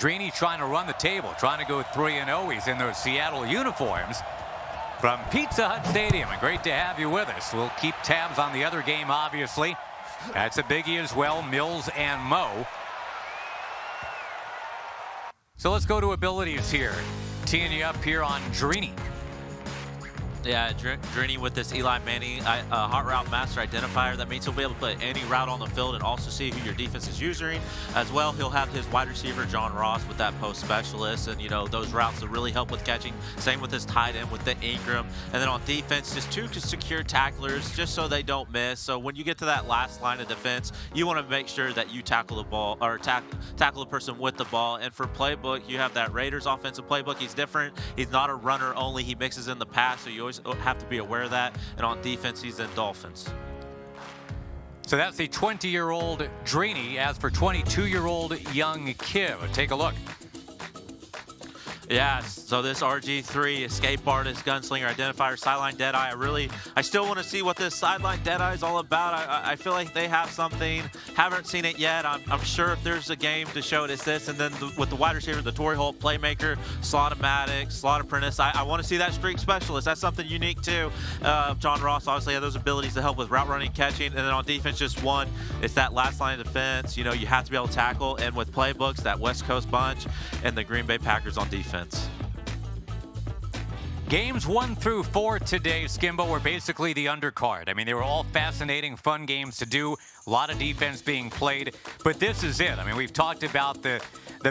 Drini trying to run the table, trying to go 3-0. He's in those Seattle uniforms from Pizza Hut Stadium. And great to have you with us. We'll keep tabs on the other game, obviously. That's a biggie as well, Mills and Mo. So let's go to abilities here. Teeing you up here on Drini. Yeah, Drini with this Eli Manning hot route master identifier. That means he'll be able to put any route on the field and also see who your defense is using. As well, he'll have his wide receiver, John Ross, with that post specialist. And, you know, those routes will really help with catching. Same with his tight end with the Ingram. And then on defense, just two secure tacklers just so they don't miss. So when you get to that last line of defense, you want to make sure that you tackle the ball or tackle the person with the ball. And for playbook, you have that Raiders offensive playbook. He's different. He's not a runner only. He mixes in the pass, so you always have to be aware of that. And on defense, he's in Dolphins. So that's the 20-year-old Drini. As for 22-year-old young Kiv, take a look. Yeah, so this RG3 escape artist, gunslinger, identifier, sideline deadeye. I still want to see what this sideline deadeye is all about. I feel like they have something. Haven't seen it yet. I'm sure if there's a game to show it, it's this. And then with the wide receiver, the Torrey Holt playmaker, Slot-O-Matic, Slot Apprentice. I want to see that streak specialist. That's something unique too. John Ross obviously has those abilities to help with route running, catching, and then on defense, just one. It's that last line of defense. You know, you have to be able to tackle. And with playbooks, that West Coast bunch and the Green Bay Packers on defense. Games 1 through 4 today, Skimbo, were basically the undercard. I mean, they were all fascinating, fun games to do. A lot of defense being played, but this is it. I mean, we've talked about the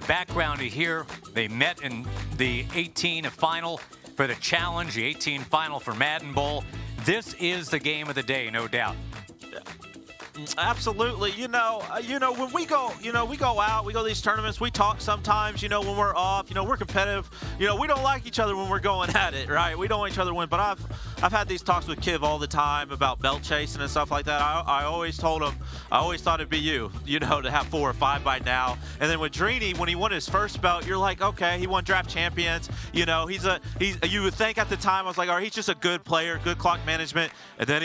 background here. They met in the 18 final for the challenge, the 18 final for Madden Bowl. This is the game of the day, no doubt. Absolutely. You know, when we go out, we go to these tournaments, we talk sometimes, when we're off, we're competitive. We don't like each other when we're going at it, right? We don't want each other to win. But I've had these talks with Kiv all the time about belt chasing and stuff like that. I always told him, I always thought it'd be you, to have 4 or 5 by now. And then with Drini, when he won his first belt, you're like, okay, he won draft champions. You would think at the time, I was like, all right, he's just a good player, good clock management. And then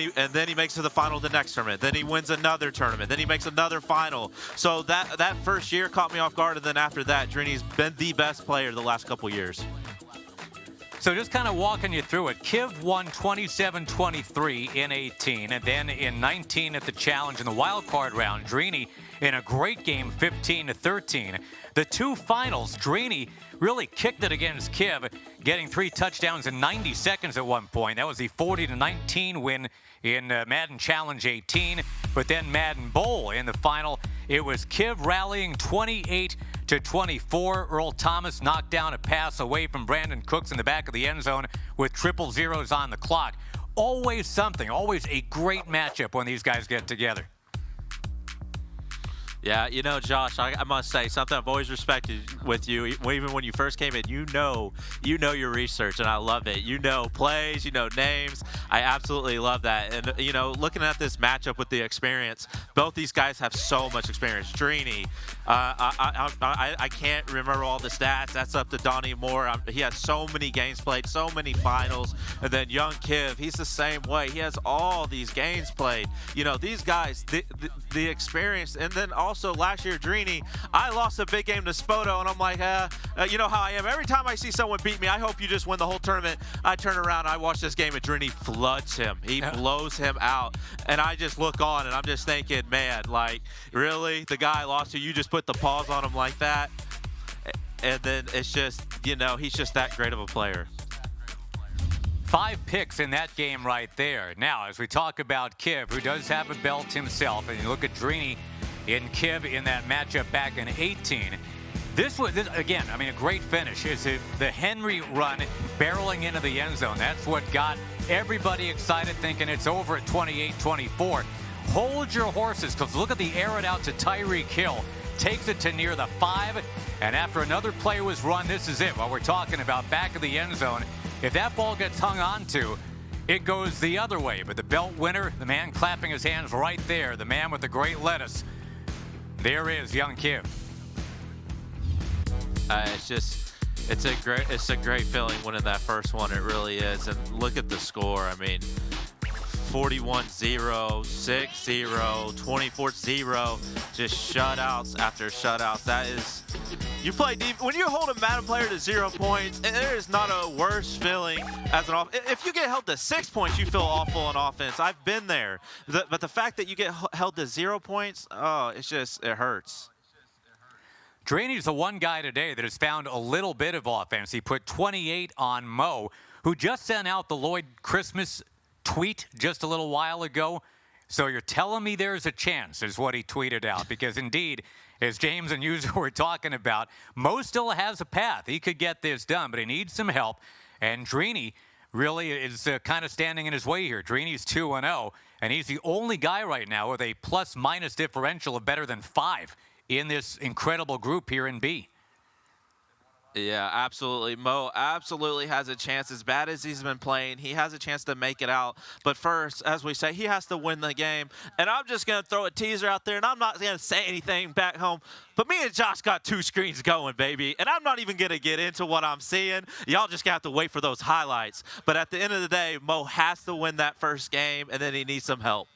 he makes it to the final of the next tournament. Then he wins another tournament. Then he makes another final. So that first year caught me off guard. And then after that, Drini's been the best player the last couple years. So just kind of walking you through it. Kiv won 27-23 in 18, and then in 19 at the challenge in the wild card round. Drini in a great game, 15-13. The two finals, Drini really kicked it against Kiv, getting 3 touchdowns in 90 seconds at one point. That was the 40-19 win in Madden Challenge 18. But then Madden Bowl in the final, it was Kiv rallying 28-24. Earl Thomas knocked down a pass away from Brandon Cooks in the back of the end zone with 000s on the clock. Always something, always a great matchup when these guys get together. Yeah, Josh, I must say something I've always respected with you, even when you first came in. You know your research, and I love it. You know plays, names. I absolutely love that. And looking at this matchup with the experience, both these guys have so much experience. Drini, I can't remember all the stats. That's up to Donnie Moore. He has so many games played, so many finals. And then young Kiv, he's the same way. He has all these games played. These guys, the experience, and then also last year, Drini, I lost a big game to Spoto, and I'm like, you know how I am. Every time I see someone beat me, I hope you just win the whole tournament. I turn around, I watch this game, and Drini floods him. He blows him out, and I just look on, and I'm just thinking, man, like, really? The guy I lost to, you just put the pause on him like that? And then it's just, he's just that great of a player. 5 picks in that game right there. Now, as we talk about Kiv, who does have a belt himself, and you look at Drini in Kiv in that matchup back in 18. This again, I mean, a great finish. Is the Henry run barreling into the end zone. That's what got everybody excited, thinking it's over at 28-24. Hold your horses, because look at the air it out to Tyreek Hill. Takes it to near the 5, and after another play was run, this is it. What we're talking about, back of the end zone. If that ball gets hung on to, it goes the other way. But the belt winner, the man clapping his hands right there, the man with the great lettuce, there is young Kiv. It's a great feeling winning that first one. It really is. And look at the score. I mean, 41-0, 6-0, 24-0, just shutouts after shutouts. You play deep. When you hold a Madden player to 0 points, there is not a worse feeling as an offense. If you get held to 6 points, you feel awful on offense. I've been there. But the fact that you get held to 0 points, oh, it hurts. Drini's the one guy today that has found a little bit of offense. He put 28 on Mo, who just sent out the Lloyd Christmas tweet just a little while ago. So you're telling me there's a chance, is what he tweeted out. Because indeed, as James and you were talking about, Mo still has a path. He could get this done, but he needs some help. And Drini really is kind of standing in his way here. Drini's 2-0, and he's the only guy right now with a plus-minus differential of better than 5 in this incredible group here in B. Yeah, absolutely. Mo absolutely has a chance. As bad as he's been playing, he has a chance to make it out. But first, as we say, he has to win the game. And I'm just going to throw a teaser out there, and I'm not going to say anything back home. But me and Josh got 2 screens going, baby. And I'm not even going to get into what I'm seeing. Y'all just have to wait for those highlights. But at the end of the day, Mo has to win that first game, and then he needs some help.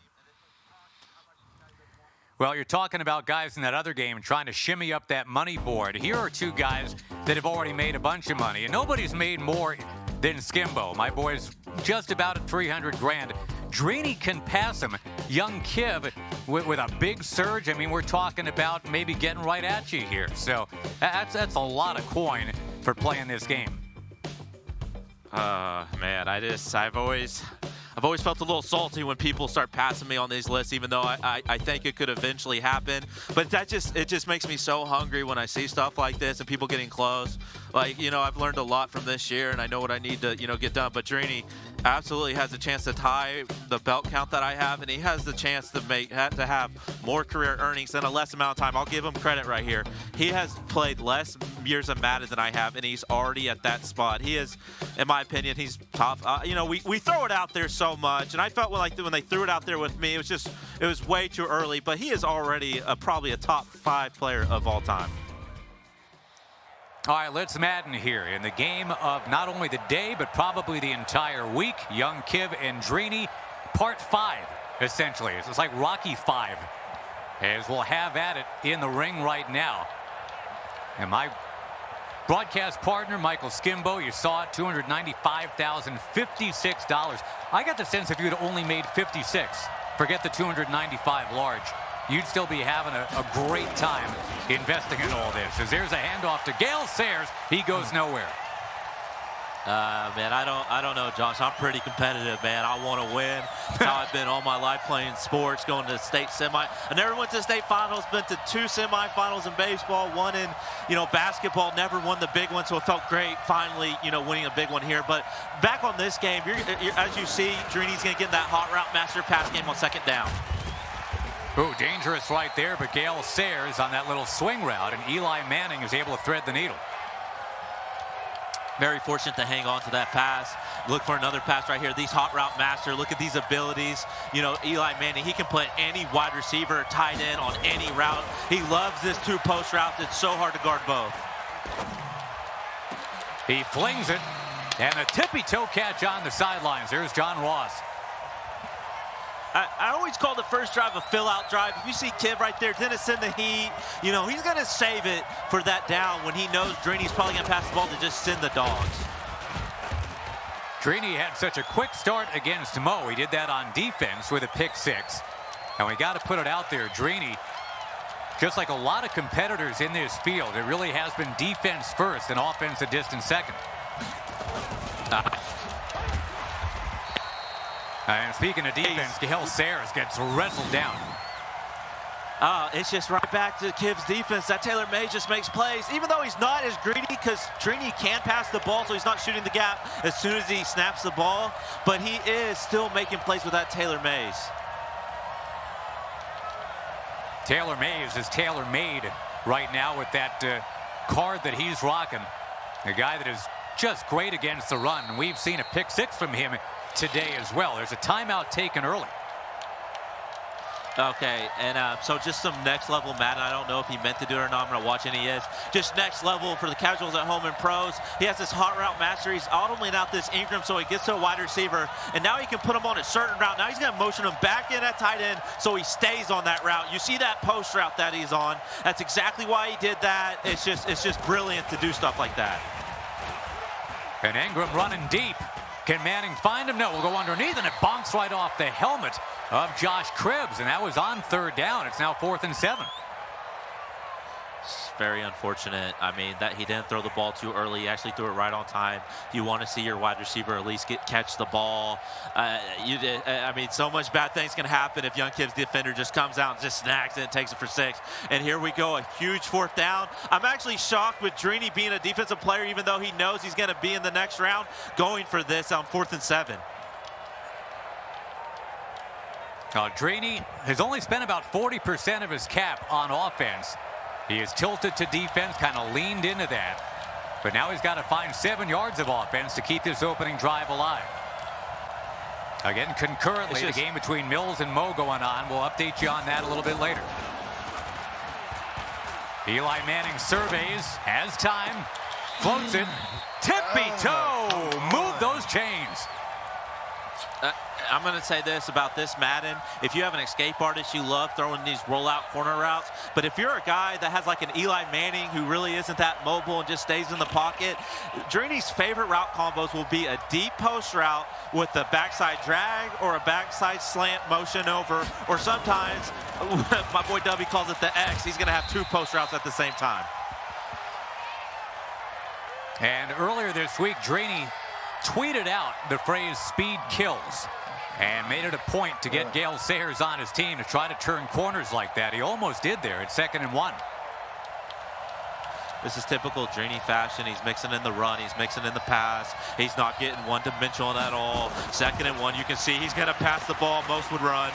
Well, you're talking about guys in that other game trying to shimmy up that money board. Here are 2 guys that have already made a bunch of money, and nobody's made more than Skimbo. My boy's just about at 300 grand. Drini can pass him. Young Kiv with a big surge. I mean, we're talking about maybe getting right at you here. So that's a lot of coin for playing this game. Man, I've always felt a little salty when people start passing me on these lists, even though I think it could eventually happen. But it just makes me so hungry when I see stuff like this and people getting close. Like, I've learned a lot from this year, and I know what I need to, get done. But Drini absolutely has a chance to tie the belt count that I have, and he has the chance to have more career earnings in a less amount of time. I'll give him credit right here. He has played less years of Madden than I have, and he's already at that spot. He is, in my opinion, he's top. We throw it out there so much, and I felt when they threw it out there with me, it was way too early. But he is already probably a top 5 player of all time. All right, let's Madden here in the game of not only the day, but probably the entire week. Young Kiv and Drini, part 5, essentially. It's like Rocky 5, as we'll have at it in the ring right now. And my broadcast partner, Michael Skimbo, you saw it, $295,056. I got the sense if you had only made 56, forget the 295 large, you'd still be having a great time investing in all this. As there's a handoff to Gale Sayers, he goes nowhere. Man, I don't know, Josh. I'm pretty competitive, man. I want to win. That's how I've been all my life playing sports, going to the state semi. I never went to the state finals, been to 2 semifinals in baseball, 1 in, basketball, never won the big one, so it felt great finally, winning a big one here. But back on this game, you're, as you see, Drini's going to get that hot route master pass game on 2nd down. Ooh, dangerous right there, but Gale Sayers on that little swing route, and Eli Manning is able to thread the needle. Very fortunate to hang on to that pass. Look for another pass right here. These hot route master, look at these abilities. Eli Manning, he can put any wide receiver tight end on any route. He loves this 2-post route. It's so hard to guard both. He flings it, and a tippy-toe catch on the sidelines. There's John Ross. I always call the first drive a fill-out drive. If you see Kiv right there, didn't send the heat. He's going to save it for that down when he knows Drini's probably going to pass the ball to just send the dogs. Drini had such a quick start against Mo. He did that on defense with a pick 6. And we got to put it out there. Drini, just like a lot of competitors in this field, it really has been defense first and offense a distant second. And speaking of defense, Gale Sayers gets wrestled down. It's just right back to Kiv's defense. That Taylor Mays just makes plays, even though he's not as greedy, because Drini can pass the ball, so he's not shooting the gap as soon as he snaps the ball. But he is still making plays with that Taylor Mays. Taylor Mays is tailor-made right now with that card that he's rocking. A guy that is just great against the run. And we've seen a pick 6 from him today as well. There's a timeout taken early. Okay, and so just some next level Madden. I don't know if he meant to do it or not. I'm going to watch any is. Just next level for the casuals at home and pros. He has this hot route master. He's automating out this Ingram so he gets to a wide receiver, and now he can put him on a certain route. Now he's going to motion him back in at tight end so he stays on that route. You see that post route that he's on. That's exactly why he did that. It's just brilliant to do stuff like that. And Ingram running deep. Can Manning find him? No, we'll go underneath, and it bonks right off the helmet of Josh Cribbs, and that was on 3rd down. It's now 4th and 7. It's very unfortunate. I mean, that he didn't throw the ball too early. He actually threw it right on time. You want to see your wide receiver at least catch the ball. I mean, so much bad things can happen if Young Kiv's defender just comes out and just snags it and takes it for 6. And here we go, a huge 4th down. I'm actually shocked with Drini being a defensive player, even though he knows he's going to be in the next round, going for this on 4th and 7. Drini has only spent about 40% of his cap on offense. He is tilted to defense, kind of leaned into that. But now he's got to find 7 yards of offense to keep this opening drive alive. Again, concurrently, the game between Mills and Mo going on. We'll update you on that a little bit later. Eli Manning surveys, has time, floats it, tippy-toe, move those chains. I'm going to say this about this Madden. If you have an escape artist, you love throwing these rollout corner routes. But if you're a guy that has like an Eli Manning who really isn't that mobile and just stays in the pocket, Drini's favorite route combos will be a deep post route with a backside drag or a backside slant motion over, or sometimes, my boy W calls it the X, he's going to have 2 post routes at the same time. And earlier this week, Drini tweeted out the phrase "speed kills" and made it a point to get Gale Sayers on his team to try to turn corners like that. He almost did there at 2nd and 1. This is typical Drini fashion. He's mixing in the run. He's mixing in the pass. He's not getting one-dimensional at all. 2nd and 1, you can see he's going to pass the ball. Most would run.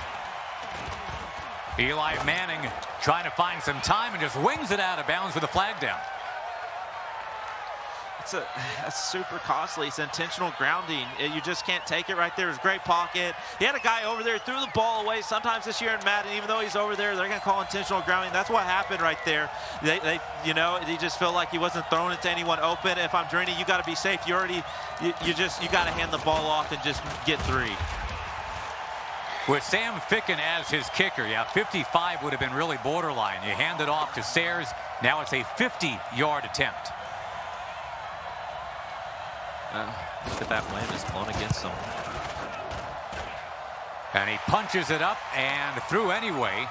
Eli Manning trying to find some time and just wings it out of bounds with a flag down. That's super costly. It's intentional grounding. You just can't take it right there. It's a great pocket. He had a guy over there, threw the ball away. Sometimes this year in Madden, even though he's over there, they're going to call intentional grounding. That's what happened right there. They just feel like he wasn't throwing it to anyone open. If I'm Drini, you got to be safe. You got to hand the ball off and just get 3. With Sam Ficken as his kicker, 55 would have been really borderline. You hand it off to Sayers. Now it's a 50-yard attempt. Look at that wind is blowing against him. And he punches it up and through anyway,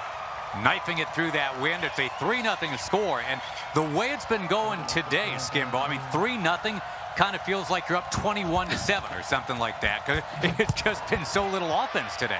knifing it through that wind. It's a 3-0 score. And the way it's been going today, Skimbo, I mean, 3-0 kind of feels like you're up 21-7 or something like that, because it's just been so little offense today.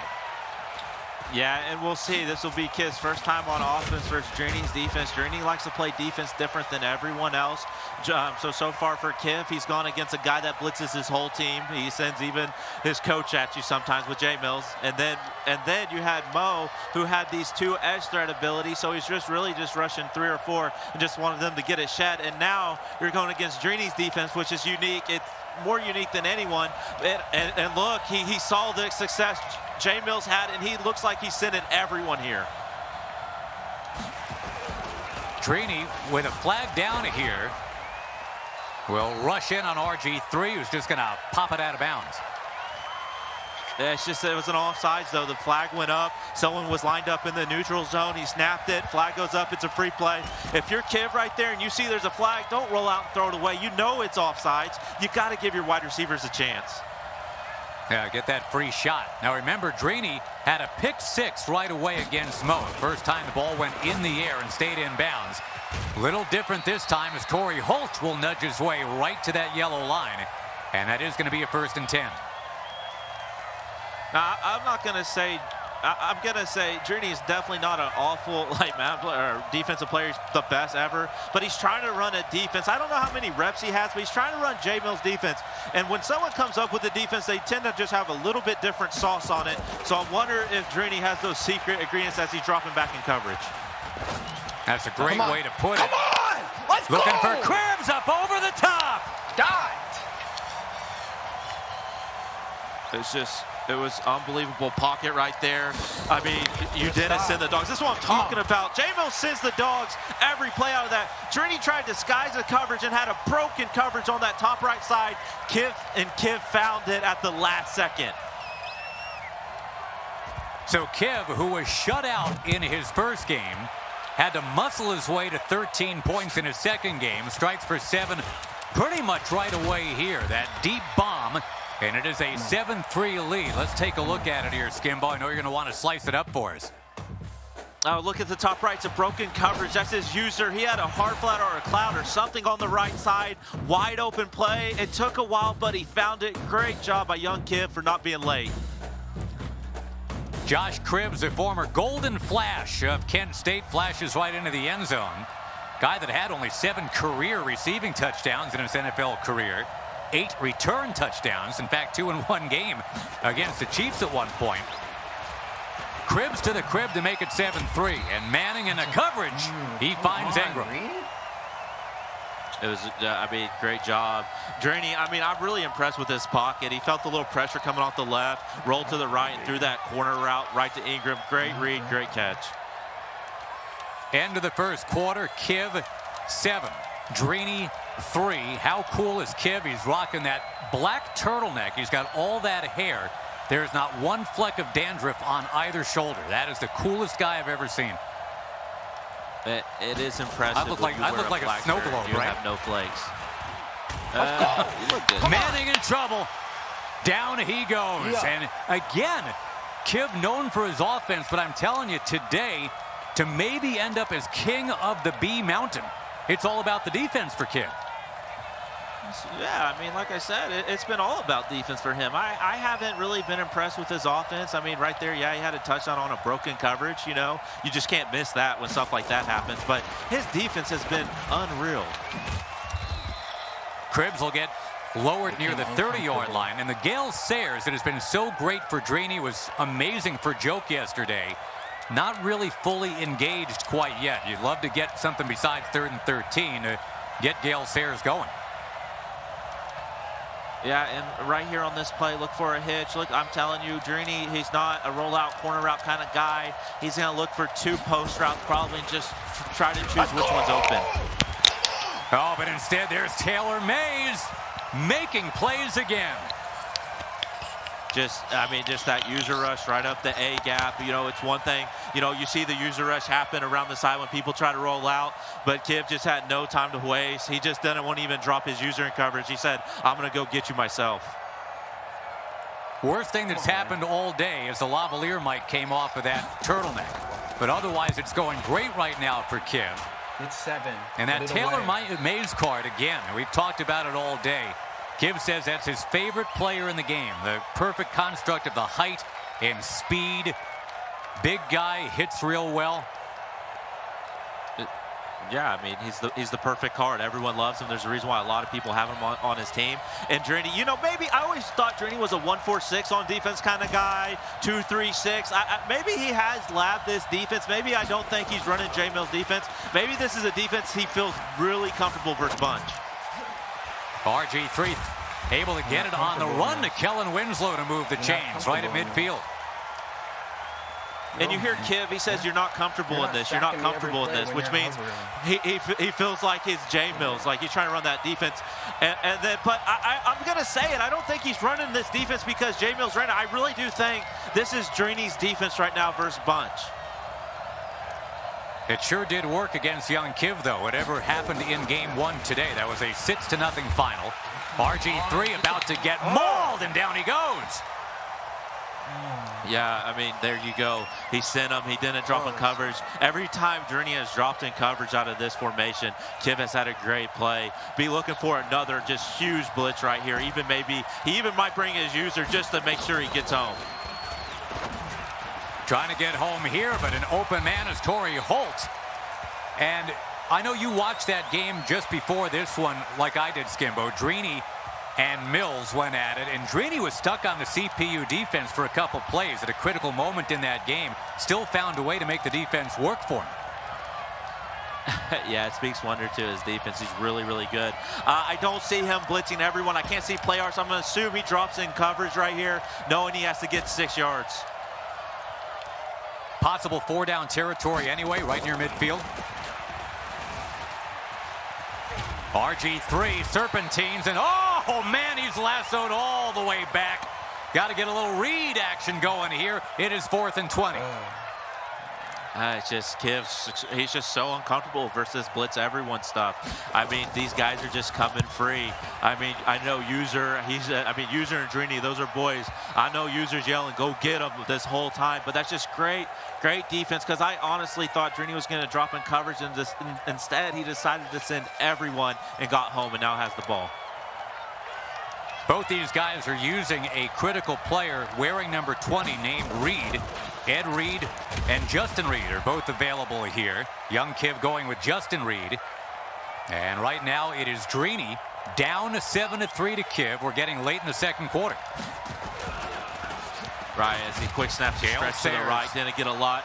Yeah, and we'll see. This will be Kiv's first time on offense versus Drini's defense. Drini likes to play defense different than everyone else. So far for Kiv, he's gone against a guy that blitzes his whole team. He sends even his coach at you sometimes with J Mills. And then you had Mo, who had these 2 edge threat abilities. So he's really just rushing 3 or 4 and just wanted them to get it shed. And now you're going against Drini's defense, which is unique. It's more unique than anyone. And look, he saw the success J Mills had, and he looks like he's sending everyone here. Trini with a flag down here will rush in on RG3, who's just going to pop it out of bounds. Yeah, it's just it was an offsides, though. The flag went up. Someone was lined up in the neutral zone. He snapped it. Flag goes up. It's a free play. If you're Kiv right there and you see there's a flag, don't roll out and throw it away. You know it's offsides. You got to give your wide receivers a chance. Yeah, get that free shot. Now remember, Drini had a pick 6 right away against Mo. First time the ball went in the air and stayed in bounds. Little different this time as Corey Holtz will nudge his way right to that yellow line. And that is going to be a 1st and 10. Now, I'm going to say Drini is definitely not an awful defensive player. He's the best ever, but he's trying to run a defense. I don't know how many reps he has, but he's trying to run J Mills defense. And when someone comes up with a defense, they tend to just have a little bit different sauce on it. So I wonder if Drini has those secret ingredients as he's dropping back in coverage. That's a great way to put it. Come on! Let's go! Looking for Cribbs up over the top. Got it. It's just It was unbelievable pocket right there. I mean, you didn't send the dogs. This is what I'm talking about. J-Mills sends the dogs every play out of that. Trini tried to disguise the coverage and had a broken coverage on that top right side. Kiv found it at the last second. So Kiv, who was shut out in his first game, had to muscle his way to 13 points in his second game. Strikes for 7 pretty much right away here. That deep bomb, and it is a 7-3 lead. Let's take a look at it here, Skimbo. I know you're going to want to slice it up for us. Oh, look at the top right. It's a broken coverage. That's his user. He had a hard flat or a cloud or something on the right side. Wide open play. It took a while, but he found it. Great job by young Kiv for not being late. Josh Cribbs, a former Golden Flash of Kent State, flashes right into the end zone. Guy that had only 7 career receiving touchdowns in his NFL career. 8 return touchdowns. In fact, 2 in one game against the Chiefs at one point. Cribbs to the crib to make it 7-3. And Manning in the coverage. He finds Ingram. It was, I mean, great job. Drini, I mean, I'm really impressed with this pocket. He felt a little pressure coming off the left, rolled to the right, and threw that corner route right to Ingram. Great read, great catch. End of the first quarter, Kiv 7, Drini 3. How cool is Kiv? He's rocking that black turtleneck. He's got all that hair. There's not one fleck of dandruff on either shoulder. That is the coolest guy I've ever seen. It is impressive. I look like a snow globe, you right? have no flakes. You look good. Manning in trouble. Down he goes. Yeah. And again, Kiv known for his offense, but I'm telling you today, to maybe end up as king of the B Mountain, it's all about the defense for Kiv. Yeah, I mean, like I said, it's been all about defense for him. I haven't really been impressed with his offense. I mean, right there, yeah, he had a touchdown on a broken coverage, you know. You just can't miss that when stuff like that happens. But his defense has been unreal. Cribbs will get lowered near the 30-yard line. And the Gale Sayers, that has been so great for Drini, was amazing for Joke yesterday. Not really fully engaged quite yet. You'd love to get something besides 3rd and 13 to get Gale Sayers going. Yeah, and right here on this play, look for a hitch. Look, I'm telling you, Drini, he's not a rollout, corner route kind of guy. He's going to look for 2 post routes, probably, and just try to choose which one's open. Oh, but instead, there's Taylor Mays making plays again. I mean, just that user rush right up the A gap. You know, it's one thing, you know, you see the user rush happen around the side when people try to roll out, but Kiv just had no time to waste. He just didn't want to even drop his user in coverage. He said, I'm going to go get you myself. Worst thing that's happened all day is the lavalier mic came off of that turtleneck. But otherwise, it's going great right now for Kiv. It's 7. And that Taylor Mays card, again, we've talked about it all day. Kiv says that's his favorite player in the game. The perfect construct of the height and speed. Big guy, hits real well. Yeah, I mean, he's the perfect card. Everyone loves him. There's a reason why a lot of people have him on his team. And Drini, you know, maybe I always thought Drini was a 1-4-6 on defense kind of guy, 2-3-6. Maybe he has labbed this defense. Maybe I don't think he's running J-Mills defense. Maybe this is a defense he feels really comfortable versus bunch. RG3 able to get it on the run to Kellen Winslow to move the chains right at midfield. And you hear Kiv, he says, you're not comfortable in this. You're not comfortable in this, which means he feels like his J-Mills, like he's trying to run that defense. And then, but I'm going to say it. I don't think he's running this defense because J-Mills ran it. I really do think this is Drini's defense right now versus bunch. It sure did work against young Kiv, though. Whatever happened in game 1 today, that was a 6-0 final. RG3 about to get mauled, and down he goes. Yeah, I mean, there you go. He sent him. He didn't drop in coverage. Every time Drini has dropped in coverage out of this formation, Kiv has had a great play. Be looking for another just huge blitz right here. Even maybe, he even might bring his user just to make sure he gets home. Trying to get home here, but an open man is Torrey Holt. And I know you watched that game just before this one like I did, Skimbo. Drini and Mills went at it, and Drini was stuck on the CPU defense for a couple plays at a critical moment in that game. Still found a way to make the defense work for him. Yeah, it speaks wonder to his defense. He's really, really good. I don't see him blitzing everyone. I can't see play arts. I'm going to assume he drops in coverage right here, knowing he has to get 6 yards. Possible 4-down territory anyway, right near midfield. RG3 serpentines, and oh man, he's lassoed all the way back. Got to get a little read action going here. It is 4th and 20. It's just he's just so uncomfortable versus blitz everyone stuff. I mean, these guys are just coming free. I mean, I know User, User and Drini, those are boys. I know User's yelling, go get them this whole time, but that's just great defense, because I honestly thought Drini was going to drop in coverage, and instead he decided to send everyone and got home and now has the ball. Both these guys are using a critical player wearing number 20 named Reed. Ed Reed and Justin Reed are both available here. Young Kiv going with Justin Reed. And right now it is Drini down 7-3 to Kiv. We're getting late in the second quarter. Right, as he quick snaps the stretch to the right, didn't get a lot.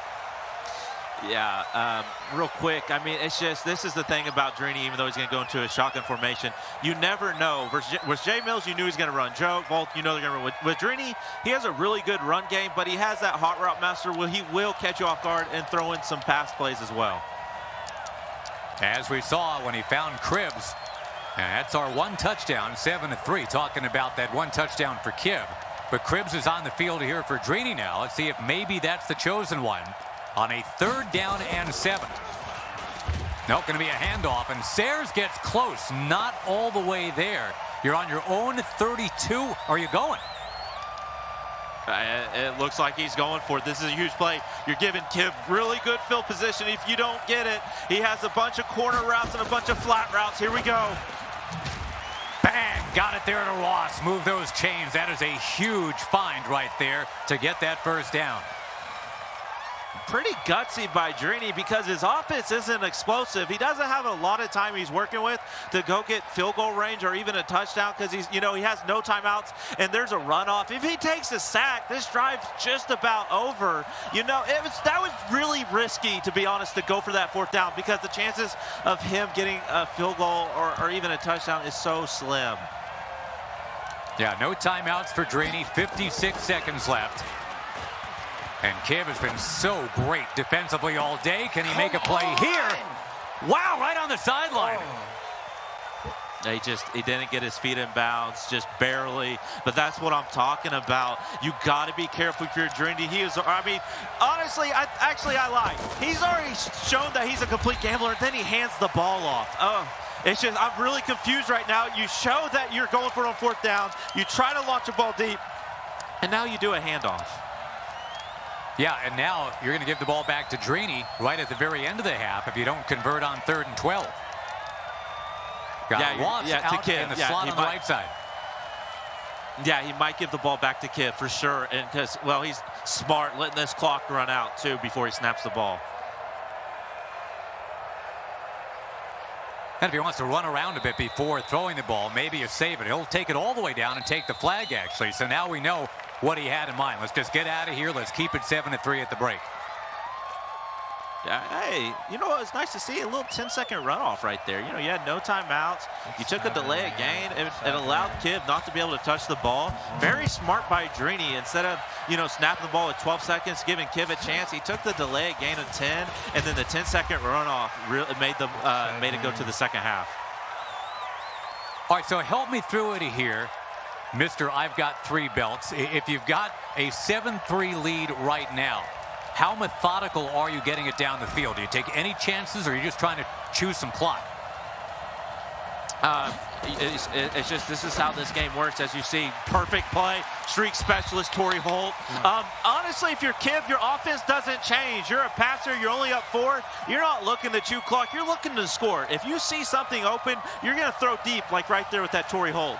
Yeah, real quick, I mean, it's just, this is the thing about Drini, even though he's going to go into a shotgun formation, you never know. With Jay Mills, you knew he was going to run. Joe Volt, you know they're going to run. With Drini, he has a really good run game, but he has that hot route master where he will catch you off guard and throw in some pass plays as well. As we saw when he found Cribbs, and that's our one touchdown, 7-3, talking about that one touchdown for Kiv. But Cribbs is on the field here for Drini now. Let's see if maybe that's the chosen one. On a 3rd down and 7. Nope, going to be a handoff, and Sayers gets close, not all the way there. You're on your own 32. Are you going? It looks like he's going for it. This is a huge play. You're giving Kiv really good field position. If you don't get it, he has a bunch of corner routes and a bunch of flat routes. Here we go. Bang! Got it there to Ross. Move those chains. That is a huge find right there to get that 1st down. Pretty gutsy by Drini, because his offense isn't explosive. He doesn't have a lot of time he's working with to go get field goal range or even a touchdown, because he has no timeouts and there's a runoff. If he takes a sack, this drive's just about over. That was really risky, to be honest, to go for that 4th down, because the chances of him getting a field goal or even a touchdown is so slim. Yeah, no timeouts for Drini. 56 seconds left. And Kiv has been so great defensively all day. Can he make a play here? Wow, right on the sideline. He didn't get his feet in bounds, just barely. But that's what I'm talking about. You got to be careful if you're Drini. Honestly, I lied. He's already shown that he's a complete gambler, and then he hands the ball off. It's just, I'm really confused right now. You show that you're going for it on 4th down. You try to launch a ball deep, and now you do a handoff. Yeah, and now you're going to give the ball back to Drini right at the very end of the half if you don't convert on 3rd and 12. Got Ross out in the slot on the right side. Yeah, he might give the ball back to Kiv for sure, and because, well, he's smart, letting this clock run out too before he snaps the ball. And if he wants to run around a bit before throwing the ball, maybe you save it. He'll take it all the way down and take the flag, actually. So now we know what he had in mind. Let's just get out of here. Let's keep it 7-3 at the break. Yeah, hey, it's nice to see a little 10-second runoff right there. You had no timeouts. You took a delay of game. It allowed Kiv not to be able to touch the ball. Very smart by Drini. Instead of, snapping the ball with 12 seconds, giving Kiv a chance, he took the delay of gain of 10, and then the 10-second runoff really made it go to the second half. All right, so help me through it here. Mr. I've got 3 belts. If you've got a 7-3 lead right now, how methodical are you getting it down the field? Do you take any chances, or are you just trying to choose some clock? It's just, this is how this game works. As you see, perfect play, streak specialist Torrey Holt. Honestly, if you're Kiv, your offense doesn't change. You're a passer, you're only up 4. You're not looking to chew clock, you're looking to score. If you see something open, you're going to throw deep, like right there with that Torrey Holt.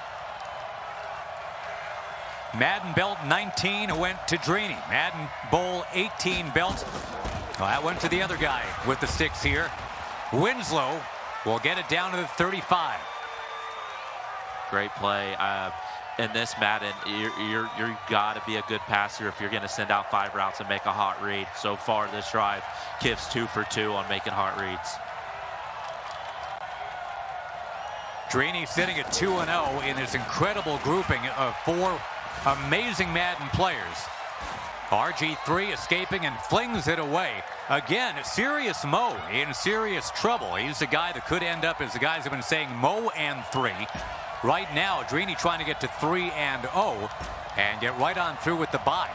Madden belt 19 went to Drini. Madden Bowl 18 belt. Well, that went to the other guy with the sticks here. Winslow will get it down to the 35. Great play. In this Madden, you got to be a good passer if you're going to send out 5 routes and make a hot read. So far this drive, Kiv's 2 for 2 on making hot reads. Drini sitting at 2-0 in this incredible grouping of 4 amazing Madden players. RG3 escaping and flings it away. Again, Serious Mo in serious trouble. He's the guy that could end up, as the guys have been saying, Mo and 3. Right now, Drini trying to get to 3-0 and get right on through with the bye.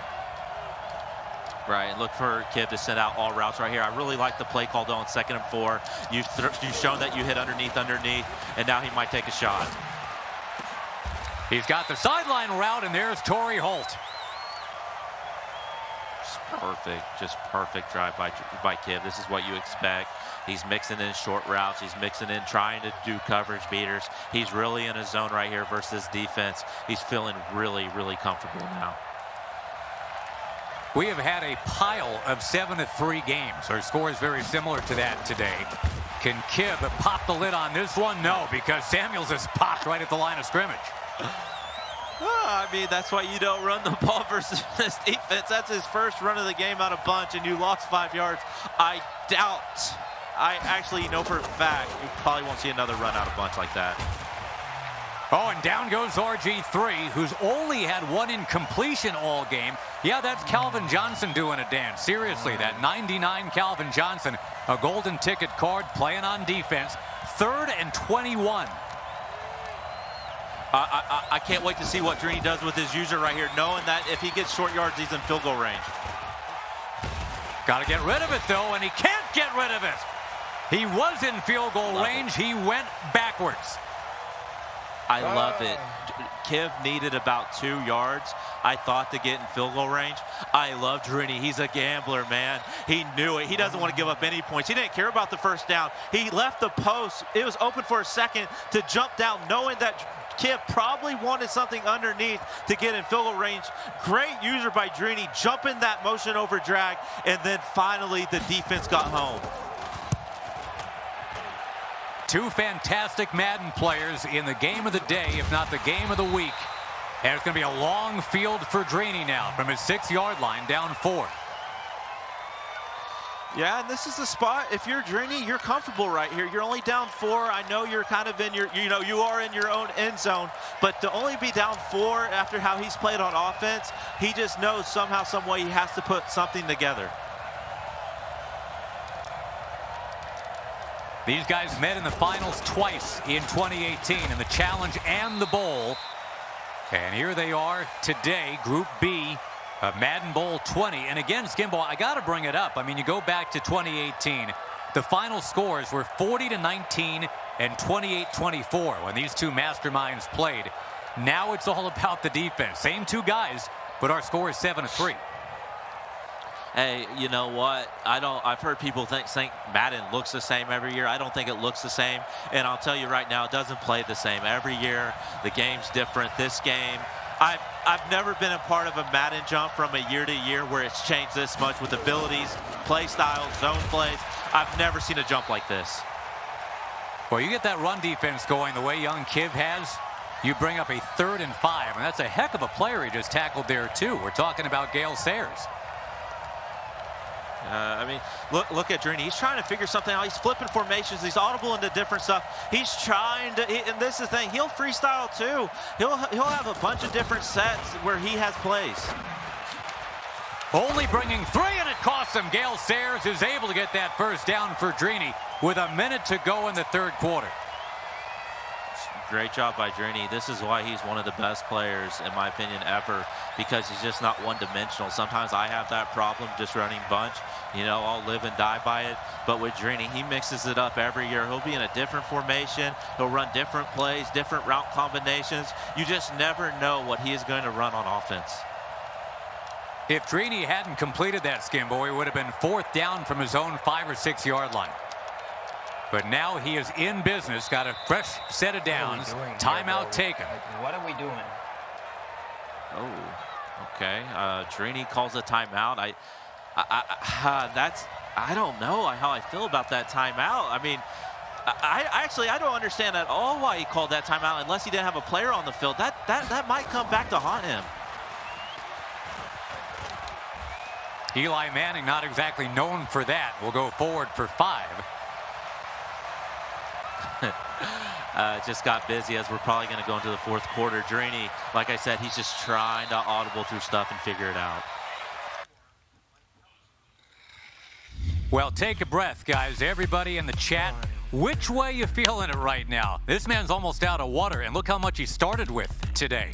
Right, look for Kib to send out all routes right here. I really like the play call though on 2nd and 4. You've shown that you hit underneath, and now he might take a shot. He's got the sideline route, and there's Torrey Holt. Just perfect drive by Kib. This is what you expect. He's mixing in short routes. He's mixing in trying to do coverage beaters. He's really in his zone right here versus defense. He's feeling really, really comfortable now. We have had a pile of 7-3 games. Our score is very similar to that today. Can Kib pop the lid on this one? No, because Samuels is popped right at the line of scrimmage. I mean, that's why you don't run the ball versus this defense. That's his first run of the game out of bunch, and you lost 5 yards. I actually know for a fact you probably won't see another run out of bunch like that. Oh, and down goes RG3, who's only had 1 incompletion all game. Yeah, that's Calvin Johnson doing a dance. Seriously, that 99 Calvin Johnson, a golden ticket card playing on defense. 3rd and 21. I can't wait to see what Drini does with his user right here, knowing that if he gets short yards, he's in field goal range. Got to get rid of it, though, and he can't get rid of it. He was in field goal range. He went backwards. I love it. Kib needed about 2 yards, I thought, to get in field goal range. I love Drini. He's a gambler, man. He knew it. He doesn't want to give up any points. He didn't care about the first down. He left the post. It was open for a second to jump down, knowing that Kib probably wanted something underneath to get in field goal range. Great user by Drini, jumping that motion over drag, and then finally the defense got home. 2 fantastic Madden players in the game of the day, if not the game of the week. And it's going to be a long field for Drini now from his 6-yard line, down 4. Yeah, and this is the spot. If you're Drini, you're comfortable right here. You're only down 4. I know you're kind of in your, you are in your own end zone, but to only be down 4 after how he's played on offense, he just knows somehow, some way he has to put something together. These guys met in the finals twice in 2018 in the Challenge and the Bowl. And here they are today, Group B of Madden Bowl 20. And again, Skimbo, I got to bring it up. I mean, you go back to 2018, the final scores were 40-19 and 28-24 when these 2 masterminds played. Now it's all about the defense. Same 2 guys, but our score is 7-3. Hey, you know what? I've heard people think Madden looks the same every year. I don't think it looks the same. And I'll tell you right now, it doesn't play the same every year. The game's different. This game, I've never been a part of a Madden jump from a year to year where it's changed this much with abilities, play styles, zone plays. I've never seen a jump like this. Well, you get that run defense going the way young Kib has, you bring up a 3rd and 5. And that's a heck of a player he just tackled there, too. We're talking about Gale Sayers. I mean, look at Drini. He's trying to figure something out. He's flipping formations. He's audible into different stuff. He's trying to, and this is the thing, he'll freestyle too. He'll have a bunch of different sets where he has plays. Only bringing 3, and it costs him. Gale Sayers is able to get that first down for Drini with a minute to go in the 3rd quarter. Great job by Drini. This is why he's one of the best players, in my opinion, ever, because he's just not one-dimensional. Sometimes I have that problem just running bunch. I'll live and die by it. But with Drini, he mixes it up every year. He'll be in a different formation. He'll run different plays, different route combinations. You just never know what he is going to run on offense. If Drini hadn't completed that, Skimbo, he would have been 4th down from his own 5 or 6 yard line. But now he is in business, got a fresh set of downs, timeout taken. What are we doing? Oh, okay. Drini calls a timeout. I don't know how I feel about that timeout. I mean, I don't understand at all why he called that timeout unless he didn't have a player on the field. That might come back to haunt him. Eli Manning not exactly known for that. Will go forward for 5. just got busy as we're probably going to go into the fourth quarter. Drini, like I said, he's just trying to audible through stuff and figure it out. Well, take a breath, guys. Everybody in the chat, which way you feeling it right now? This man's almost out of water, and look how much he started with today.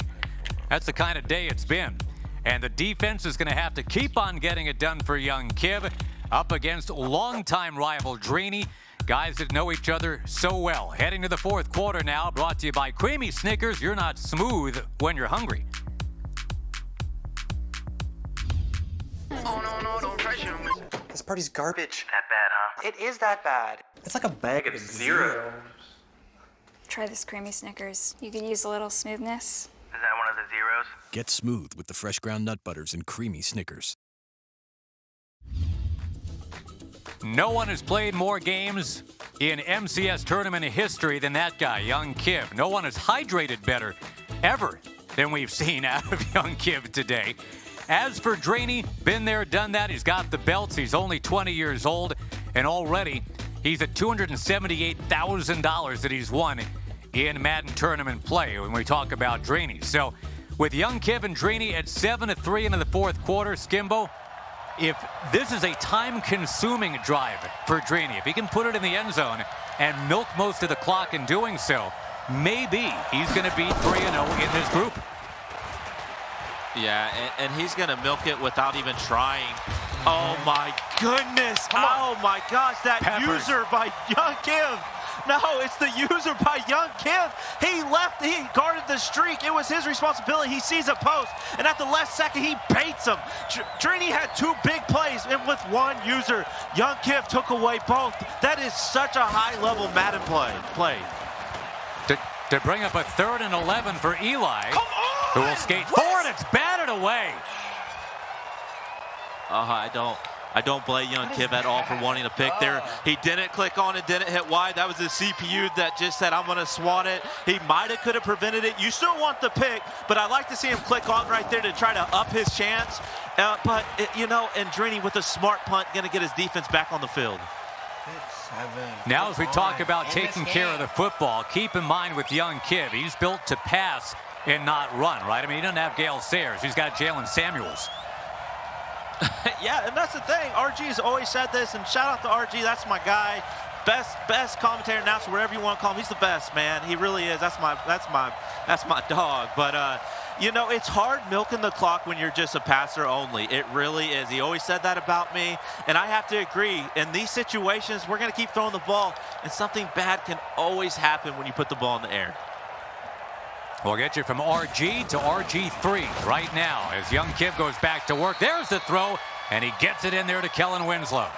That's the kind of day it's been. And the defense is going to have to keep on getting it done for young Kiv up against longtime rival Drini. Guys that know each other so well. Heading to the fourth quarter now, brought to you by Creamy Snickers. You're not smooth when you're hungry. Oh, no, don't pressure me. This party's garbage. That bad, huh? It is that bad. It's like a bag of zeros. Try this creamy Snickers. You could use a little smoothness. Is that one of the zeros? Get smooth with the fresh ground nut butters and creamy Snickers. No one has played more games in MCS tournament history than that guy, young Kiv. No one has hydrated better ever than we've seen out of young Kiv today. As for Drini, been there, done that. He's got the belts. He's only 20 years old, and already he's at $278,000 that he's won in Madden tournament play when we talk about Drini. So with young Kiv and Drini at 7-3 into the fourth quarter, Skimbo, if this is a time-consuming drive for Drini, if he can put it in the end zone and milk most of the clock in doing so, maybe he's going to be 3-0 in this group. Yeah, and he's going to milk it without even trying. Oh, my goodness. Oh, my gosh, that Peppers. user by young Kiv. No, it's the user by young Kiv. He guarded the streak. It was his responsibility. He sees a post, and at the last second, he baits him. Trini had two big plays, and with one user, young Kiv took away both. That is such a high-level Madden play. To bring up a 3rd and 11 for Eli, who will skate forward. It's batted away. I don't blame young Kiv at all for wanting to pick there. He didn't click on it, didn't hit wide. That was the CPU that just said, I'm going to swan it. He could have prevented it. You still want the pick, but I like to see him click on right there to try to up his chance. And Drini with a smart punt going to get his defense back on the field. Now as we talk about taking care of the football, keep in mind with young Kiv, he's built to pass and not run, right? I mean, he doesn't have Gale Sayers. He's got Jalen Samuels. Yeah, and that's the thing. RG's always said this, and shout out to RG. That's my guy. Best commentator, announcer, whatever you want to call him. He's the best, man. He really is. That's my dog. But it's hard milking the clock when you're just a passer only. It really is. He always said that about me, and I have to agree. In these situations, we're going to keep throwing the ball, and something bad can always happen when you put the ball in the air. We'll get you from RG to RG3 right now as young Kiv goes back to work. There's the throw, and he gets it in there to Kellen Winslow.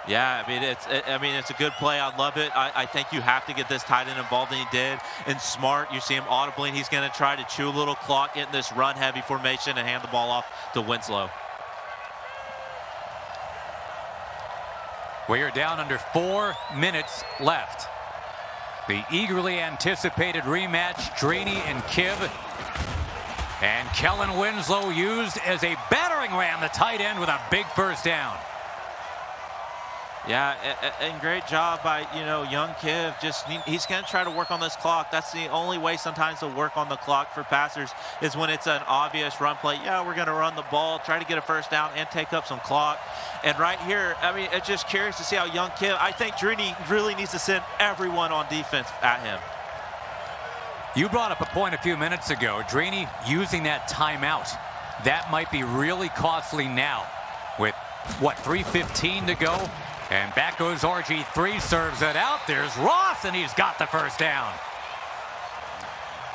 Yeah, it's a good play. I love it. I think you have to get this tight end involved, and he did. And smart, you see him audibly, and he's going to try to chew a little clock in this run-heavy formation and hand the ball off to Winslow. We are down under 4 minutes left. The eagerly anticipated rematch, Drini and Kiv. And Kellen Winslow used as a battering ram, the tight end, with a big first down. Yeah, and great job by, young Kiv. He's going to try to work on this clock. That's the only way sometimes to work on the clock for passers is when it's an obvious run play. Yeah, we're going to run the ball, try to get a first down, and take up some clock. And right here, it's just curious to see how young Kiv, I think Drini really needs to send everyone on defense at him. You brought up a point a few minutes ago. Drini using that timeout. That might be really costly now with, 3:15 to go? And back goes RG3, serves it out. There's Ross, and he's got the first down.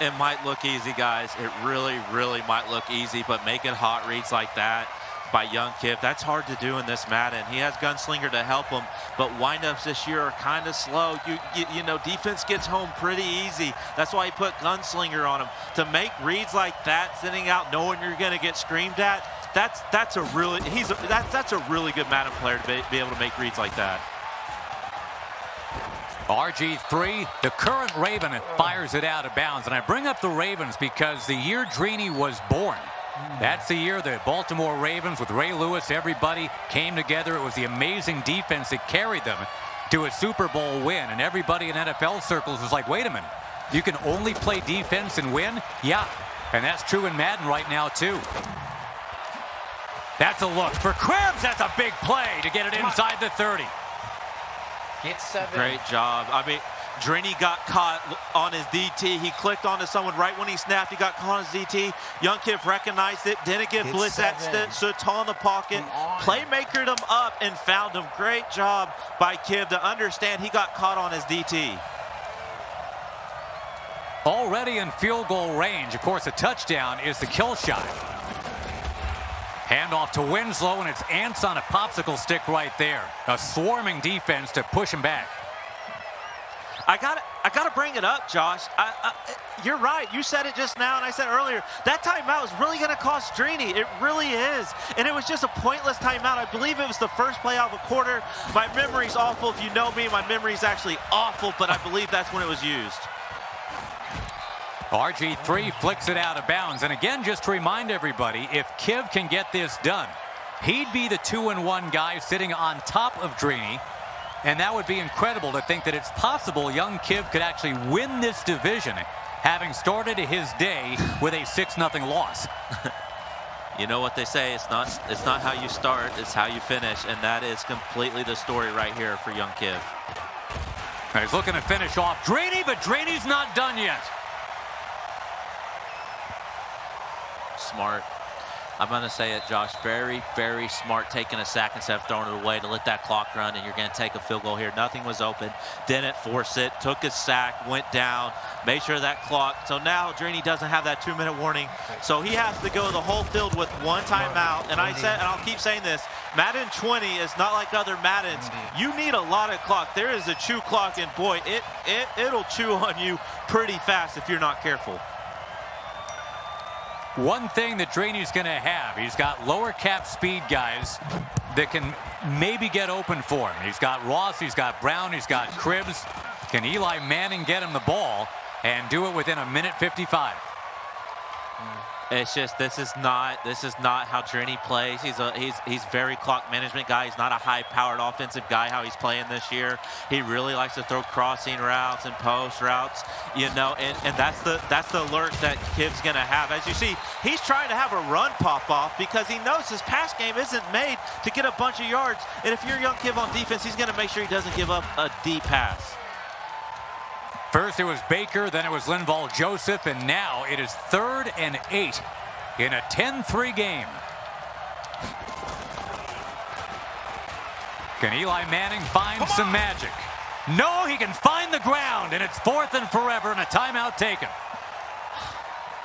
It might look easy, guys. It really, really might look easy, but making hot reads like that by young Kiv, that's hard to do in this Madden. He has Gunslinger to help him, but windups this year are kind of slow. Defense gets home pretty easy. That's why he put Gunslinger on him. To make reads like that, sitting out knowing you're going to get screamed at, that's a really good Madden player to be able to make reads like that. RG3, the current Raven, fires it out of bounds. And I bring up the Ravens because the year Drini was born, that's the year the Baltimore Ravens with Ray Lewis, everybody came together. It was the amazing defense that carried them. to a Super Bowl win. And everybody in NFL circles is like, wait a minute, you can only play defense and win? Yeah, and that's true in Madden right now too. That's a look for Cribbs. That's a big play to get it inside the 30. Get 7. Great job. I mean, Drini got caught on his DT. He clicked onto someone right when he snapped. He got caught on his DT. Young Kiv recognized it. Didn't get blitz accident. Stood tall in the pocket. Playmakered him up and found him. Great job by Kiv to understand he got caught on his DT. Already in field goal range. Of course, a touchdown is the kill shot. Handoff to Winslow, and it's ants on a popsicle stick right there. A swarming defense to push him back. I gotta bring it up, Josh. You're right. You said it just now, and I said earlier, that timeout is really going to cost Drini. It really is. And it was just a pointless timeout. I believe it was the first play out of a quarter. My memory's awful. If you know me, my memory's actually awful, but I believe that's when it was used. RG3 flicks it out of bounds. And again, just to remind everybody, if Kiv can get this done, he'd be the 2-1 guy sitting on top of Drini. And that would be incredible to think that it's possible young Kiv could actually win this division, having started his day with a 6-0 loss. You know what they say, it's not how you start, it's how you finish. And that is completely the story right here for young Kiv. He's looking to finish off Drini, but Drini's not done yet. Smart. I'm going to say it, Josh. Very, very smart taking a sack instead of throwing it away to let that clock run, and you're going to take a field goal here. Nothing was open. Didn't force it. Took a sack. Went down. Made sure that clock. So now Drini doesn't have that 2-minute warning. So he has to go the whole field with one timeout. And I said, and I'll keep saying this, Madden 20 is not like other Maddens. You need a lot of clock. There is a chew clock, and boy, it'll chew on you pretty fast if you're not careful. One thing that Drini's going to have, he's got lower cap speed guys that can maybe get open for him. He's got Ross, he's got Brown, he's got Cribbs. Can Eli Manning get him the ball and do it within 1:55? It's just this is not how Drini plays. He's very clock management guy. He's not a high-powered offensive guy. How he's playing this year, he really likes to throw crossing routes and post routes, you know. And that's the alert that Kiv's gonna have. As you see, he's trying to have a run pop off because he knows his pass game isn't made to get a bunch of yards. And if you're young Kiv on defense, he's gonna make sure he doesn't give up a deep pass. First it was Baker, then it was Linval Joseph, and now it is 3rd and 8 in a 10-3 game. Can Eli Manning find some magic? No, he can find the ground, and it's 4th and forever, and a timeout taken.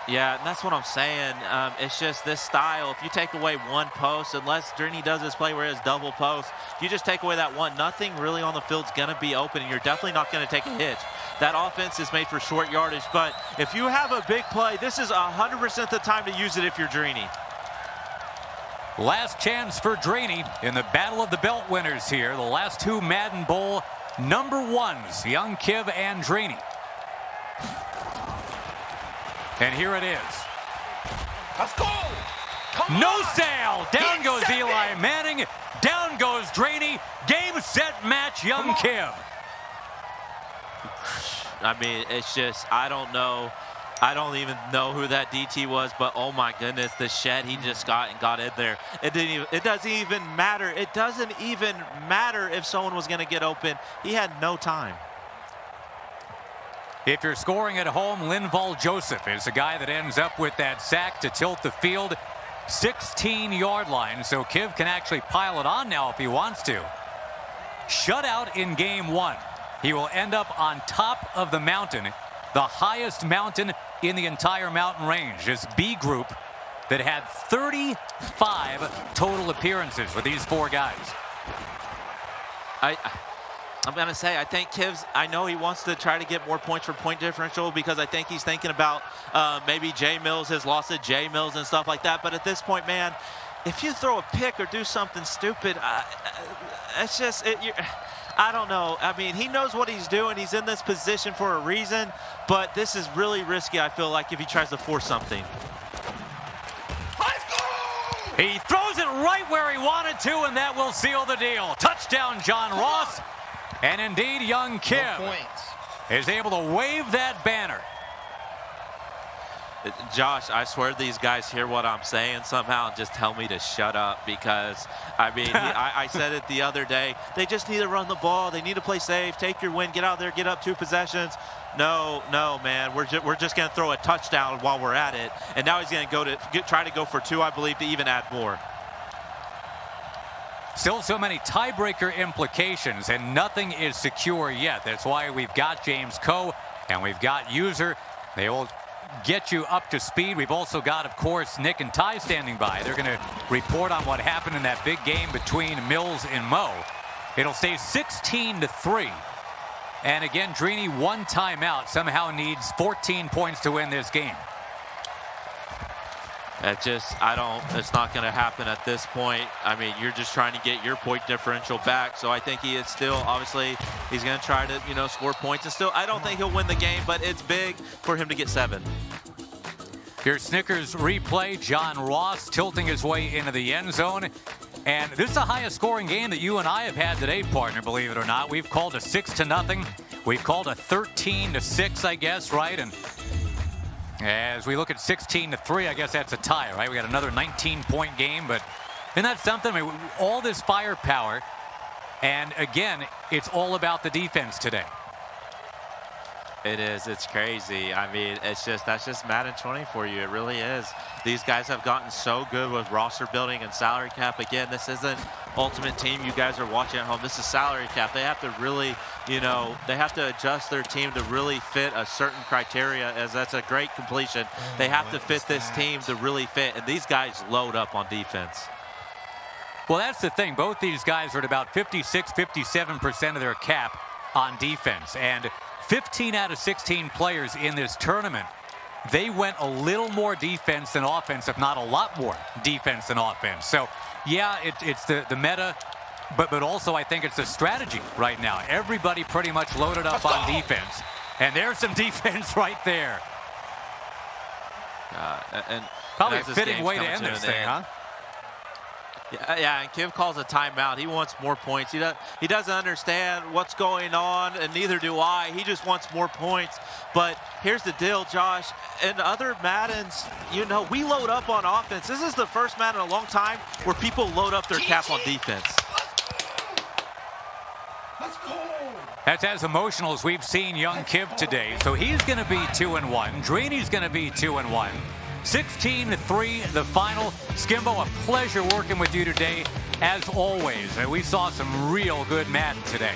Yeah, and that's what I'm saying. It's just this style. If you take away one post, unless Drini does this play where it's double post, if you just take away that one, nothing really on the field's going to be open, and you're definitely not going to take a hit. That offense is made for short yardage, but if you have a big play, this is 100% the time to use it if you're Drini. Last chance for Drini in the battle of the belt winners here. The last 2 Madden Bowl #1s, young Kiv and Drini. And here it is. Let's go! No sail! Down goes Eli Manning. Down goes Drini. Game, set, match, young Kiv. I mean, it's just, I don't know. I don't even know who that DT was, but oh my goodness, the shed he just got and got in there. It doesn't even matter. It doesn't even matter if someone was going to get open. He had no time. If you're scoring at home, Linval Joseph is the guy that ends up with that sack to tilt the field 16-yard line, so Kiv can actually pile it on now if he wants to. Shutout in game 1. He will end up on top of the mountain, the highest mountain in the entire mountain range. This B group that had 35 total appearances with these 4 guys. I'm going to say, I think Kiv's, I know he wants to try to get more points for point differential because I think he's thinking about maybe Jay Mills, his loss to Jay Mills and stuff like that. But at this point, man, if you throw a pick or do something stupid, it's just, I don't know. I mean, he knows what he's doing. He's in this position for a reason, but this is really risky, I feel like, if he tries to force something. He throws it right where he wanted to, and that will seal the deal. Touchdown, John Ross. And indeed, young Kiv is able to wave that banner. Josh, I swear these guys hear what I'm saying somehow and just tell me to shut up because, I mean, I said it the other day. They just need to run the ball. They need to play safe. Take your win. Get out there. Get up 2 possessions. No, man. We're just going to throw a touchdown while we're at it. And now he's going to try to go for 2, I believe, to even add more. Still so many tiebreaker implications, and nothing is secure yet. That's why we've got James Coe and we've got User. They will get you up to speed. We've also got, of course, Nick and Ty standing by. They're going to report on what happened in that big game between Mills and Mo. It'll stay 16-3. And again, Drini, 1 timeout, somehow needs 14 points to win this game. It's not going to happen at this point. I mean, you're just trying to get your point differential back. So I think he is still, obviously, he's going to try to, score points. And still, I don't think he'll win the game, but it's big for him to get 7. Your Snickers replay, John Ross tilting his way into the end zone. And this is the highest scoring game that you and I have had today, partner, believe it or not. We've called a 6-0. We've called a 13-6, I guess, right? And as we look at 16-3, I guess that's a tie, right? We got another 19-point game, but isn't that something? I mean, all this firepower, and again, it's all about the defense today. It is. It's crazy. I mean, that's just Madden 20 for you. It really is. These guys have gotten so good with roster building and salary cap. Again, this isn't Ultimate Team you guys are watching at home. This is salary cap. They have to really, they have to adjust their team to really fit a certain criteria, as that's a great completion. They have to fit this team to really fit, and these guys load up on defense. Well, that's the thing. Both these guys are at about 56, 57% of their cap on defense, and 15 out of 16 players in this tournament, they went a little more defense than offense, if not a lot more defense than offense. So, yeah, it's the meta, but also I think it's the strategy right now. Everybody pretty much loaded up on defense, and there's some defense right there. And probably a fitting way to end this thing, huh? Yeah, and Kiv calls a timeout. He wants more points. He doesn't understand what's going on, and neither do I. He just wants more points. But here's the deal, Josh. In other Maddens, we load up on offense. This is the first Madden in a long time where people load up their cap on defense. Let's go. That's as emotional as we've seen young Kiv today. So he's going to be 2-1. Drini's going to be 2-1. 16-3, the final. Skimbo, a pleasure working with you today, as always. And we saw some real good Madden today.